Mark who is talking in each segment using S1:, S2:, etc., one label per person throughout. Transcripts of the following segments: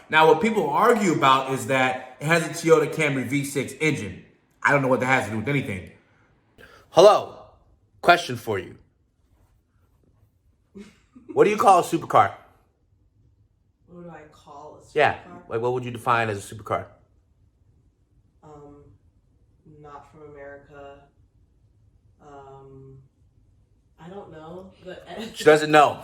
S1: Now, what people argue about is that it has a Toyota Camry V6 engine. I don't know what that has to do with anything.
S2: Hello, question for you. What do you call a supercar?
S3: What do I call a supercar?
S2: Yeah, like what would you define as a supercar?
S3: Not from America. I don't know.
S2: She doesn't know.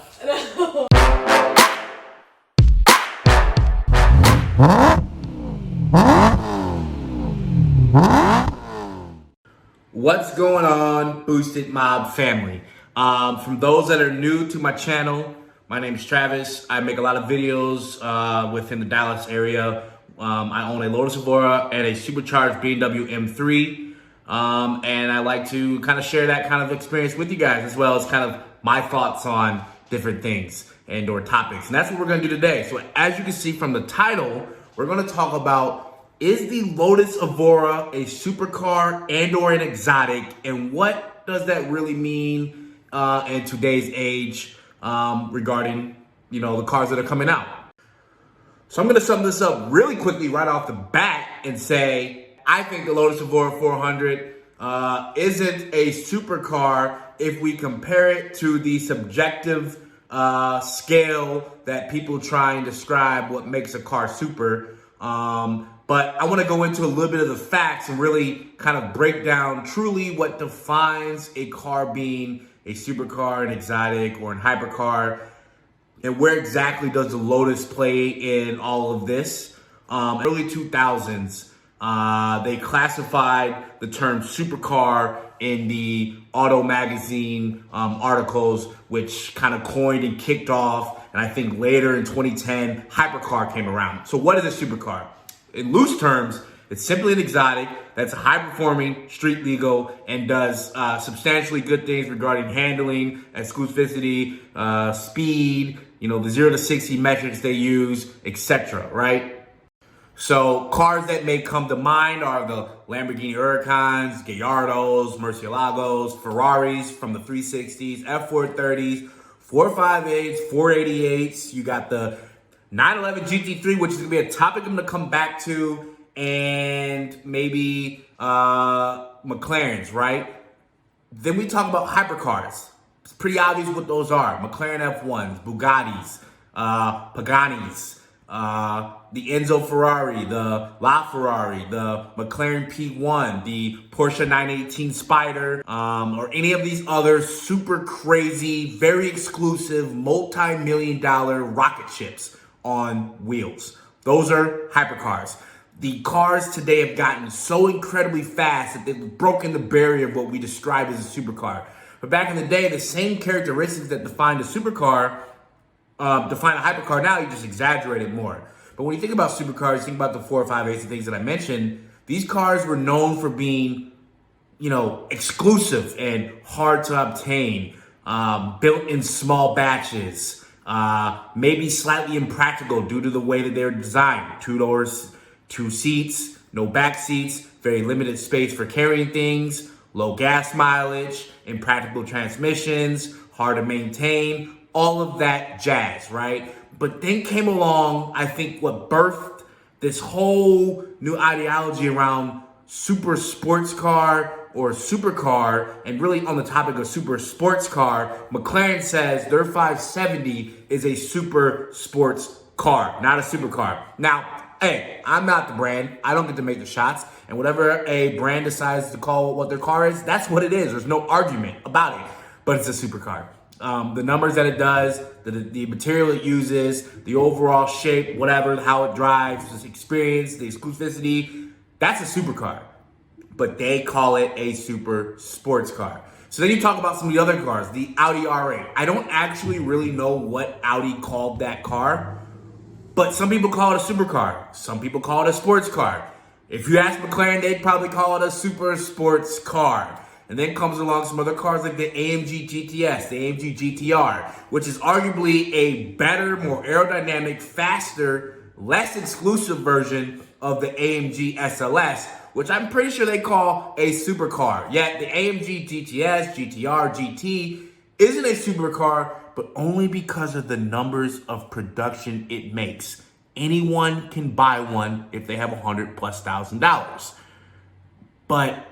S1: What's going on, Boosted Mob family? From those that are new to my channel, my name is Travis. I make a lot of videos within the Dallas area. I own a Lotus Evora and a supercharged BMW M3. And I like to kind of share that kind of experience with you guys, as well as kind of my thoughts on different things and or topics. And that's what we're gonna do today. So as you can see from the title, we're gonna talk about, is the Lotus Evora a supercar and or an exotic? And what does that really mean in today's age regarding, the cars that are coming out? So I'm gonna sum this up really quickly right off the bat and say, I think the Lotus Evora 400 isn't a supercar if we compare it to the subjective scale that people try and describe what makes a car super. But I want to go into a little bit of the facts and really kind of break down truly what defines a car being a supercar, an exotic, or an hypercar, and where exactly does the Lotus play in all of this. Early 2000s, they classified the term supercar in the Auto Magazine articles, which kind of coined and kicked off. And I think later in 2010, hypercar came around. So what is a supercar? In loose terms, it's simply an exotic that's high-performing, street legal, and does substantially good things regarding handling, exclusivity, speed, the 0 to 60 metrics they use, etc., right? So cars that may come to mind are the Lamborghini Huracans, Gallardos, Murcielagos, Ferraris from the 360s, F430s, 458s, 488s. You got the 911 GT3, which is going to be a topic I'm going to come back to, and maybe McLarens, right? Then we talk about hypercars. It's pretty obvious what those are. McLaren F1s, Bugattis, Paganis, the Enzo Ferrari, the LaFerrari, the McLaren P1, the Porsche 918 Spider, or any of these other super crazy, very exclusive, multi-million-dollar rocket ships on wheels. Those are hypercars. The cars today have gotten so incredibly fast that they've broken the barrier of what we describe as a supercar. But back in the day, the same characteristics that defined a supercar define a hypercar. Now you just exaggerate it more. But when you think about supercars, you think about the 458s and things that I mentioned, these cars were known for being, exclusive and hard to obtain, built in small batches, maybe slightly impractical due to the way that they're designed. 2 doors, 2 seats, no back seats, very limited space for carrying things, low gas mileage, impractical transmissions, hard to maintain, all of that jazz, right? But then came along, I think, what birthed this whole new ideology around super sports car or supercar, and really on the topic of super sports car, McLaren says their 570 is a super sports car, not a supercar. Now, hey, I'm not the brand. I don't get to make the shots. And whatever a brand decides to call what their car is, that's what it is. There's no argument about it. But it's a supercar. The numbers that it does, the material it uses, the overall shape, whatever, how it drives, the experience, the exclusivity, that's a supercar. But they call it a super sports car. So then you talk about some of the other cars, the Audi R8. I don't actually really know what Audi called that car, but some people call it a supercar. Some people call it a sports car. If you ask McLaren, they'd probably call it a super sports car. And then comes along some other cars like the AMG GTS, the AMG GTR, which is arguably a better, more aerodynamic, faster, less exclusive version of the AMG SLS, which I'm pretty sure they call a supercar. Yet the AMG GTS, GTR, GT isn't a supercar, but only because of the numbers of production it makes. Anyone can buy one if they have $100,000+. But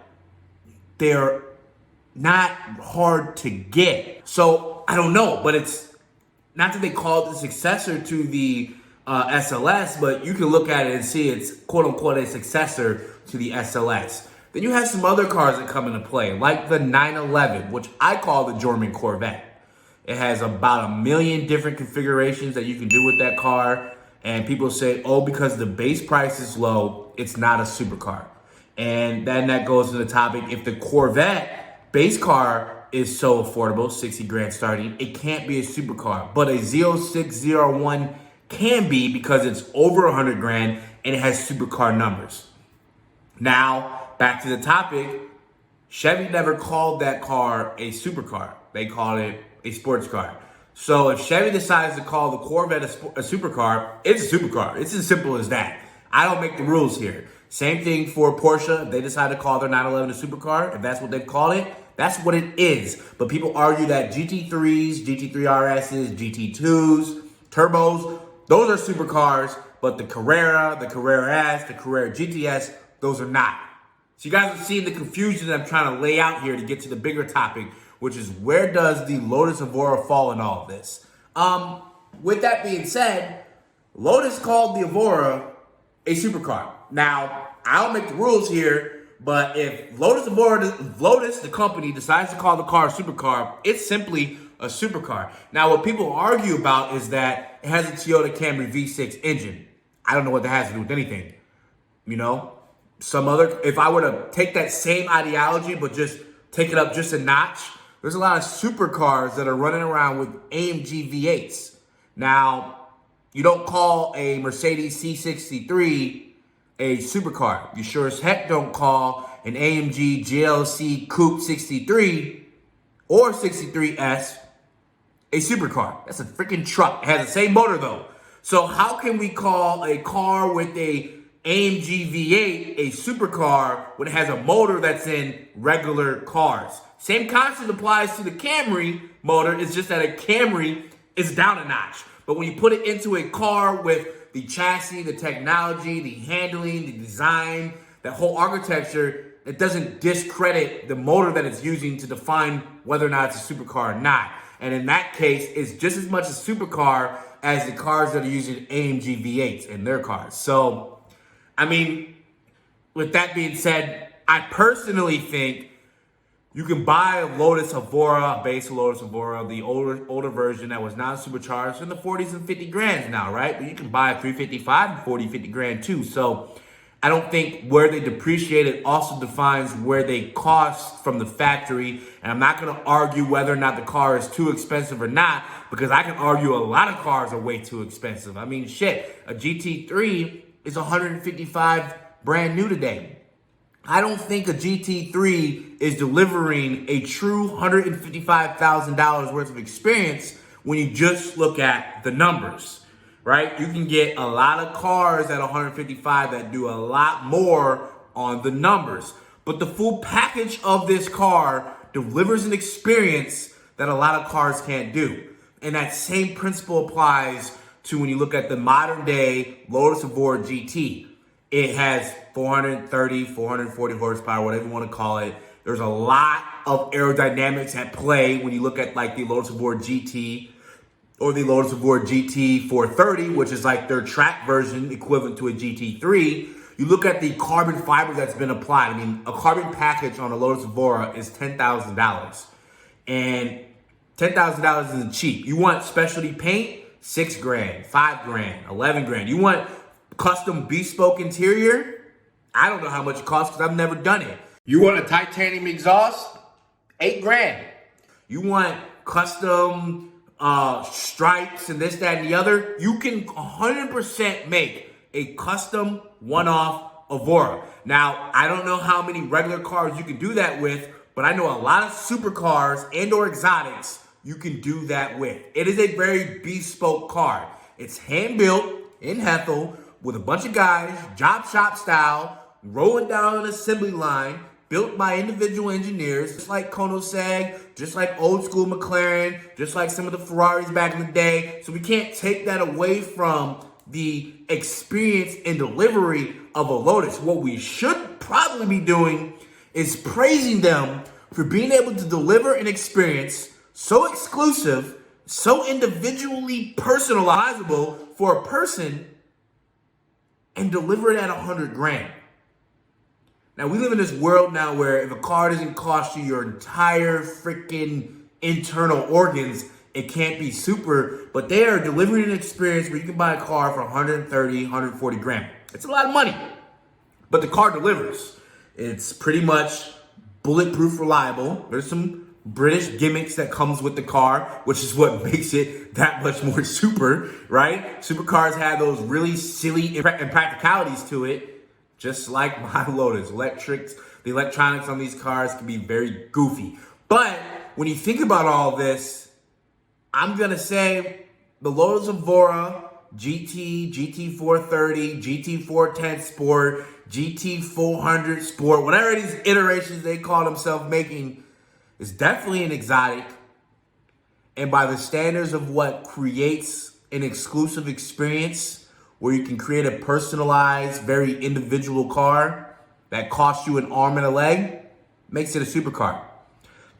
S1: they're not hard to get. So I don't know, but it's not that they call it the successor to the SLS, but you can look at it and see it's quote unquote a successor to the SLS. Then you have some other cars that come into play, like the 911, which I call the German Corvette. It has about 1 million different configurations that you can do with that car. And people say, oh, because the base price is low, it's not a supercar. And then that goes to the topic, if the Corvette base car is so affordable, 60 grand starting, it can't be a supercar. But a Z0601 can be because it's over 100 grand and it has supercar numbers. Now, back to the topic, Chevy never called that car a supercar. They called it a sports car. So if Chevy decides to call the Corvette a supercar, it's a supercar. It's as simple as that. I don't make the rules here. Same thing for Porsche. If they decide to call their 911 a supercar, if that's what they've called it, that's what it is. But people argue that GT3s, GT3 RSs, GT2s, turbos, those are supercars, but the Carrera, the Carrera S, the Carrera GTS, those are not. So you guys are seeing the confusion that I'm trying to lay out here to get to the bigger topic, which is where does the Lotus Evora fall in all of this? With that being said, Lotus called the Evora a supercar. Now, I don't make the rules here, but if Lotus Evora, Lotus, the company, decides to call the car a supercar, it's simply a supercar. Now, what people argue about is that it has a Toyota Camry V6 engine. I don't know what that has to do with anything. You know, if I were to take that same ideology, but just take it up just a notch, there's a lot of supercars that are running around with AMG V8s. Now, you don't call a Mercedes C63 a supercar. You sure as heck don't call an AMG GLC Coupe 63 or 63S a supercar. That's a freaking truck. It has the same motor though. So how can we call a car with a AMG V8 a supercar when it has a motor that's in regular cars? Same concept applies to the Camry motor. It's just that a Camry is down a notch. But when you put it into a car with the chassis, the technology, the handling, the design, that whole architecture, it doesn't discredit the motor that it's using to define whether or not it's a supercar or not. And in that case, it's just as much a supercar as the cars that are using AMG V8s in their cars. So, I mean, with that being said, I personally think you can buy a Lotus Evora, a base Lotus Evora, the older version that was non-supercharged in the 40s and 50 grands now, right? But you can buy a 355 and 40, 50 grand too. So I don't think where they depreciate it also defines where they cost from the factory. And I'm not going to argue whether or not the car is too expensive or not, because I can argue a lot of cars are way too expensive. I mean, shit, a GT3 is 155 brand new today. I don't think a GT3 is delivering a true $155,000 worth of experience when you just look at the numbers, right? You can get a lot of cars at 155 that do a lot more on the numbers. But the full package of this car delivers an experience that a lot of cars can't do. And that same principle applies to when you look at the modern day Lotus Evora GT. It has 430, 440 horsepower, whatever you want to call it. There's a lot of aerodynamics at play when you look at like the Lotus Evora GT or the Lotus Evora GT 430, which is like their track version equivalent to a GT3. You look at the carbon fiber that's been applied. I mean, a carbon package on a Lotus Evora is $10,000. And $10,000 isn't cheap. You want specialty paint? 6 grand, 5 grand, 11 grand. You want custom bespoke interior? I don't know how much it costs because I've never done it. You want a titanium exhaust? 8 grand. You want custom stripes and this, that, and the other? You can 100% make a custom one-off Evora. Now, I don't know how many regular cars you can do that with, but I know a lot of supercars and or exotics you can do that with. It is a very bespoke car. It's hand-built in Hethel with a bunch of guys, job shop style, rolling down an assembly line, built by individual engineers, just like Koenigsegg, just like old school McLaren, just like some of the Ferraris back in the day. So we can't take that away from the experience and delivery of a Lotus. What we should probably be doing is praising them for being able to deliver an experience so exclusive, so individually personalizable for a person and deliver it at 100 grand. Now, we live in this world now where if a car doesn't cost you your entire freaking internal organs, it can't be super, but they are delivering an experience where you can buy a car for 130, 140 grand. It's a lot of money, but the car delivers. It's pretty much bulletproof reliable. There's some British gimmicks that comes with the car, which is what makes it that much more super, right? Supercars have those really silly impracticalities to it, just like my Lotus. The electronics on these cars can be very goofy. But when you think about all this, I'm going to say the Lotus Evora, GT, GT430, GT410 Sport, GT400 Sport, whatever these iterations they call themselves making, is definitely an exotic. And by the standards of what creates an exclusive experience where you can create a personalized, very individual car that costs you an arm and a leg, makes it a supercar.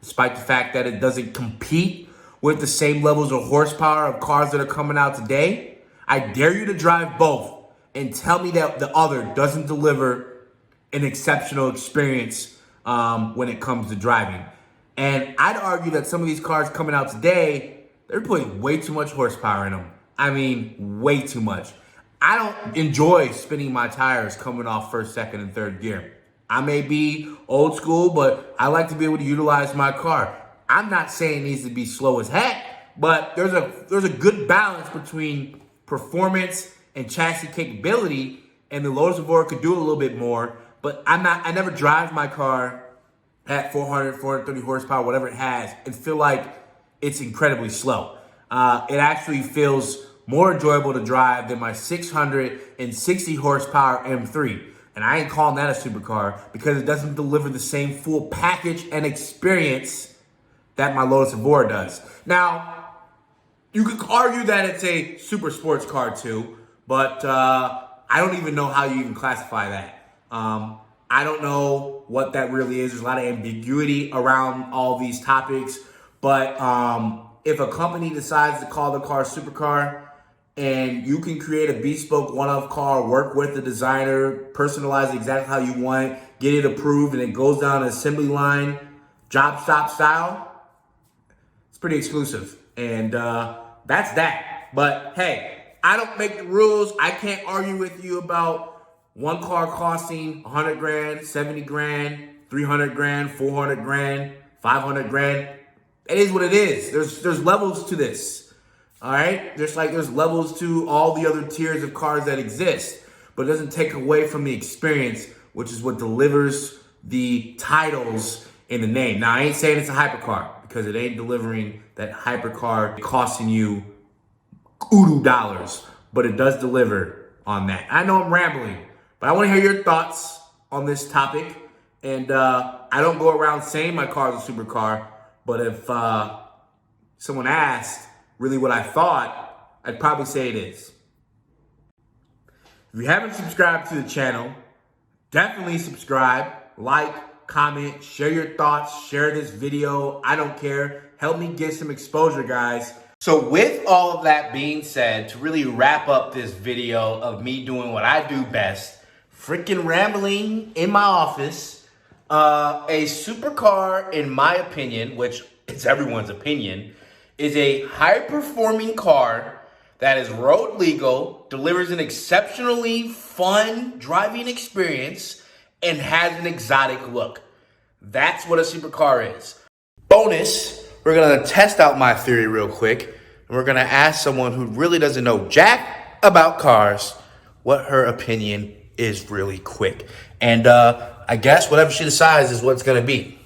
S1: Despite the fact that it doesn't compete with the same levels of horsepower of cars that are coming out today, I dare you to drive both and tell me that the other doesn't deliver an exceptional experience when it comes to driving. And I'd argue that some of these cars coming out today, they're putting way too much horsepower in them. I mean, way too much. I don't enjoy spinning my tires coming off first, second, and third gear. I may be old school, but I like to be able to utilize my car. I'm not saying it needs to be slow as heck, but there's a good balance between performance and chassis capability, and the Lotus Evora could do a little bit more, but I never drive my car at 400, 430 horsepower, whatever it has, and feel like it's incredibly slow. It actually feels more enjoyable to drive than my 660 horsepower M3. And I ain't calling that a supercar because it doesn't deliver the same full package and experience that my Lotus Evora does. Now, you could argue that it's a super sports car too, but I don't even know how you even classify that. I don't know what that really is. There's a lot of ambiguity around all these topics, but if a company decides to call the car a supercar, and you can create a bespoke one-off car, work with the designer, personalize it exactly how you want it, get it approved, and it goes down an assembly line, job shop style, it's pretty exclusive. And that's that. But hey, I don't make the rules. I can't argue with you about one car costing 100 grand, 70 grand, 300 grand, 400 grand, 500 grand. It is what it is. There's levels to this. All right, just like there's levels to all the other tiers of cars that exist, but it doesn't take away from the experience, which is what delivers the titles in the name. Now, I ain't saying it's a hypercar because it ain't delivering that hypercar costing you oodle dollars, but it does deliver on that. I know I'm rambling, but I want to hear your thoughts on this topic. And I don't go around saying my car is a supercar, but if someone asked really what I thought, I'd probably say it is. If you haven't subscribed to the channel, definitely subscribe, like, comment, share your thoughts, share this video. I don't care. Help me get some exposure, guys.
S2: So with all of that being said, to really wrap up this video of me doing what I do best, freaking rambling in my office, a supercar, in my opinion, which is everyone's opinion, is a high-performing car that is road legal, delivers an exceptionally fun driving experience, and has an exotic look. That's what a supercar is. Bonus, we're going to test out my theory real quick, and we're going to ask someone who really doesn't know jack about cars what her opinion is really quick. And I guess whatever she decides is what it's going to be.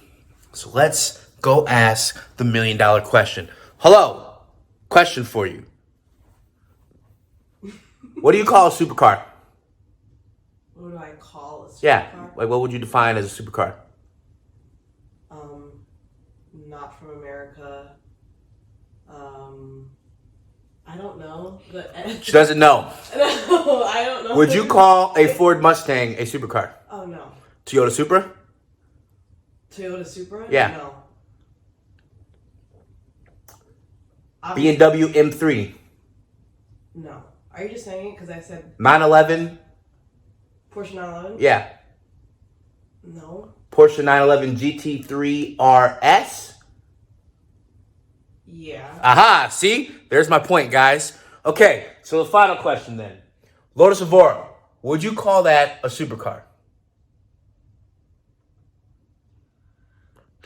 S2: So let's go ask the $1 million question. Hello, question for you. What do you call a supercar?
S3: What do I call a supercar?
S2: Yeah, like what would you define as a supercar?
S3: Not from America. I don't know. But
S2: She doesn't know.
S3: No, I don't know.
S2: Would you call a Ford Mustang a supercar?
S3: Oh, no.
S2: Toyota Supra?
S3: Toyota Supra?
S2: Yeah.
S3: No.
S2: BMW M3?
S3: No. Are you just saying it because I said
S2: 911?
S3: Porsche 911?
S2: Yeah.
S3: No.
S2: Porsche 911 GT3 RS?
S3: Yeah.
S2: Aha, see? There's my point, guys. Okay, so the final question then. Lotus Evora, would you call that a supercar?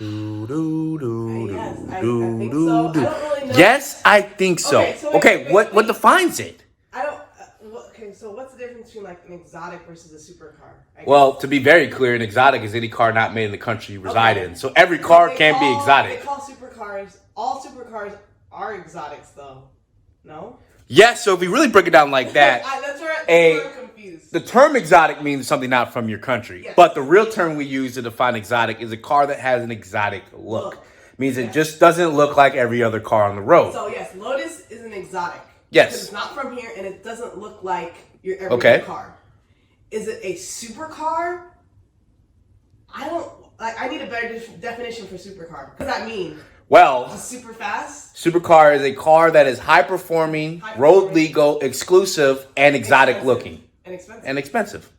S3: Yes, I think so. I don't really know.
S2: Yes, I think so.
S3: Okay, so
S2: what defines it?
S3: I don't. Okay, so what's the difference between like an exotic versus a supercar?
S2: Well, to be very clear, an exotic is any car not made in the country you reside in. So every car can be exotic.
S3: They call supercars. All supercars are exotics, though. No.
S2: Yes, so if we really break it down like that,
S3: That's where I'm confused.
S2: the term exotic means something not from your country.
S3: Yes.
S2: But the real term we use to define exotic is a car that has an exotic look. Means it just doesn't look like every other car on the road.
S3: So yes, Lotus is an exotic.
S2: Yes.
S3: Because it's not from here and it doesn't look like your everyday car. Is it a supercar? I don't like. I need a better definition for supercar. What does that mean?
S2: Well,
S3: Just super fast?
S2: supercar is a car that is high performing, road legal, exclusive, and exotic looking.
S3: And expensive.
S2: And expensive.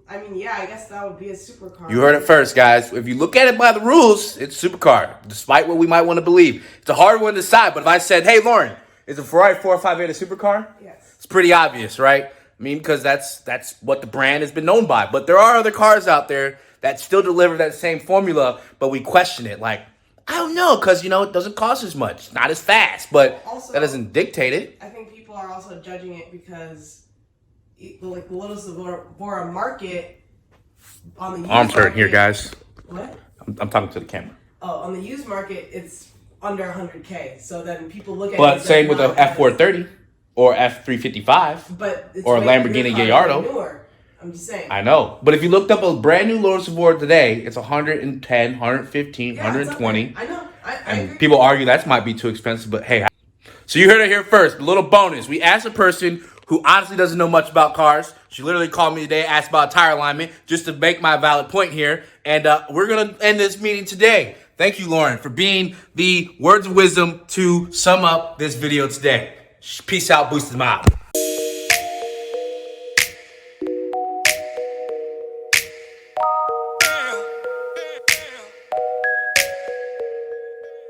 S3: I mean, yeah, I guess that would be a supercar.
S2: You heard it first, guys. If you look at it by the rules, it's supercar, despite what we might want to believe. It's a hard one to decide, but if I said, hey, Lauren, is a Ferrari 458 a supercar?
S3: Yes.
S2: It's pretty obvious, right? I mean, because that's what the brand has been known by. But there are other cars out there that still deliver that same formula, but we question it. Like, I don't know, because, it doesn't cost as much. Not as fast, but
S3: also,
S2: that doesn't dictate it.
S3: I think people are also judging it because like the Lotus Evora market on the used
S2: Arms hurt
S3: market,
S2: here, guys.
S3: What?
S2: I'm talking to the camera.
S3: Oh, on the used market, it's under 100K. So then people look at
S2: But
S3: it
S2: same with the F430 or F355
S3: but it's
S2: or a
S3: way
S2: Lamborghini
S3: newer
S2: Gallardo.
S3: newer. I'm just saying.
S2: I know. But if you looked up a brand new Lotus Evora today, it's 110, 115,
S3: Yeah,
S2: 120.
S3: I know. I
S2: And
S3: agree.
S2: people argue that might be too expensive, but hey. So you heard it here first. A little bonus. We asked a person who honestly doesn't know much about cars. She literally called me today, asked about tire alignment, just to make my valid point here. And we're going to end this meeting today. Thank you, Lauren, for being the words of wisdom to sum up this video today. Peace out, Boosted Mob.